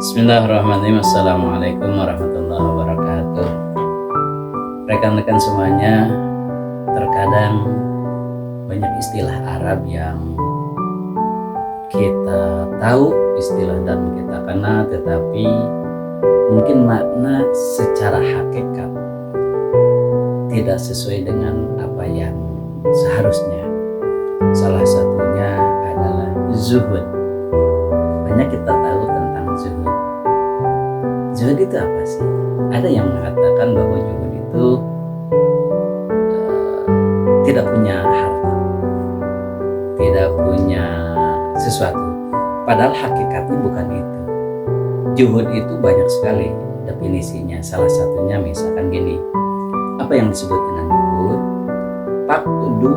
Bismillahirrahmanirrahim. Assalamualaikum warahmatullahi wabarakatuh. Rekan-rekan semuanya, terkadang banyak istilah Arab yang kita tahu istilah dan kita kenal, tetapi mungkin makna secara hakikat tidak sesuai dengan apa yang seharusnya. Salah satunya adalah zuhud. Banyak kita tahu tentang zuhud. Zuhud itu apa sih? Ada yang mengatakan bahwa zuhud itu tidak punya harta, tidak punya sesuatu. Padahal hakikatnya bukan itu. Zuhud itu banyak sekali definisinya. Salah satunya misalkan gini, apa yang disebut dengan zuhud? Faqdu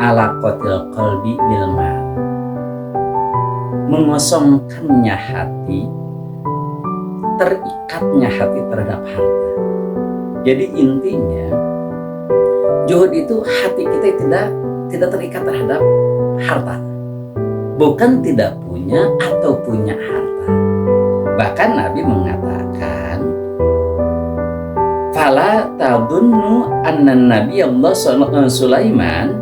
alaqatil qalbi bil mal, mengosongkannya hati, terikatnya hati terhadap harta. Jadi intinya zuhud itu hati kita tidak terikat terhadap harta, bukan tidak punya atau punya harta. Bahkan Nabi mengatakan, fala tadunnu anna Nabi Allah Sulaiman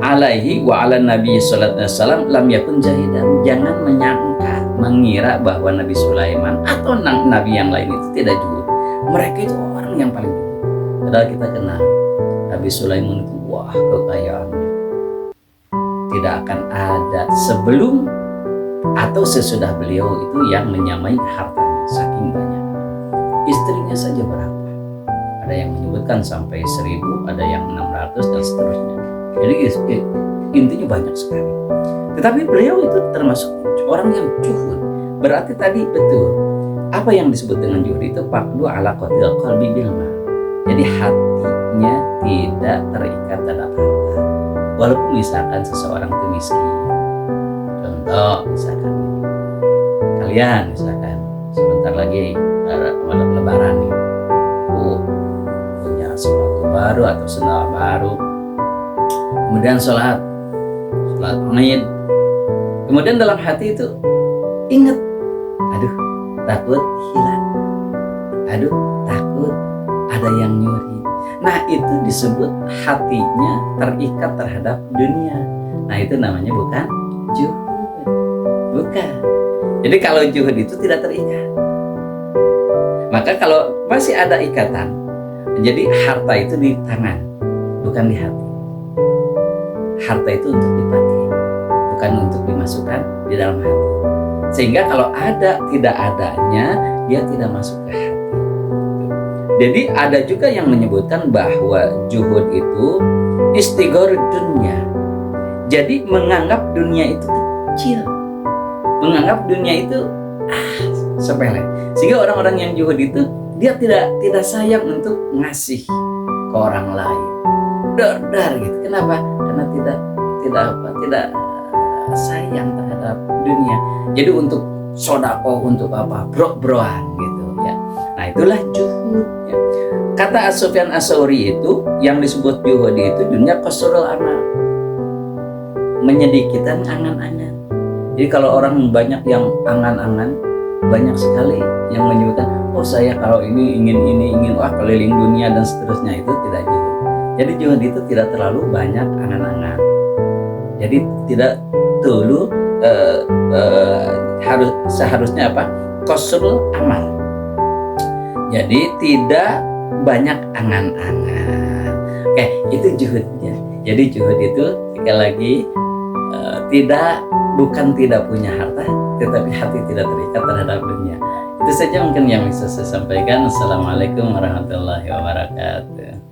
alaihi wa ala Nabi sallallahu alaihi wasallam lam yakun jahidan. Jangan menyangka, mengira bahwa Nabi Sulaiman atau nabi yang lain itu tidak zuhud. Mereka itu orang yang paling zuhud. Padahal kita kenal Nabi Sulaiman itu wah kekayaannya tidak akan ada sebelum atau sesudah beliau itu yang menyamai hartanya, saking banyak. Istrinya saja berapa? Ada yang menyebutkan sampai 1000, ada yang 600 dan seterusnya. Jadi intinya banyak sekali. Tetapi beliau itu termasuk orang yang zuhud. Berarti tadi betul apa yang disebut dengan zuhud itu faqdu alaqatil qalbi bil mal. Jadi hatinya tidak terikat terhadap harta. Walaupun misalkan seseorang itu miskin. Contoh misalkan kalian misalkan sebentar lagi lebaran nih. Punya sepatu baru atau sandal baru. Kemudian sholat Id. Kemudian dalam hati itu ingat, aduh takut hilang, aduh takut ada yang nyuri. Nah itu disebut hatinya terikat terhadap dunia. Nah itu namanya bukan zuhud, bukan. Jadi kalau zuhud itu tidak terikat. Maka kalau masih ada ikatan, jadi harta itu di tangan, bukan di hati. Harta itu untuk dipakai, bukan untuk dimasukkan di dalam hati. Sehingga kalau ada tidak adanya, dia tidak masuk ke hati. Jadi ada juga yang menyebutkan bahwa zuhud itu istighor dunia. Jadi menganggap dunia itu kecil, menganggap dunia itu sepele. Sehingga orang-orang yang zuhud itu dia tidak sayang untuk ngasih ke orang lain. Dar gitu. Kenapa? Karena tidak sayang terhadap dunia. Jadi untuk sodako, untuk apa? Bro-broan gitu ya. Nah itulah zuhud ya. Kata As-Sufyan As-Tsauri itu yang disebut zuhud itu dunia qasrul amal, menyedikitkan angan-angan. Jadi kalau orang banyak yang angan-angan, banyak sekali yang menyebutkan, oh saya kalau ingin keliling dunia dan seterusnya, itu tidak zuhud. Jadi zuhud itu tidak terlalu banyak angan-angan. Jadi tidak dulu seharusnya apa? Qasrul amal. Jadi tidak banyak angan-angan. Oke, itu zuhudnya. Jadi zuhud itu sekali lagi bukan tidak punya harta, tetapi hati tidak terikat terhadap dunia. Itu saja mungkin yang bisa saya sampaikan. Assalamualaikum warahmatullahi wabarakatuh.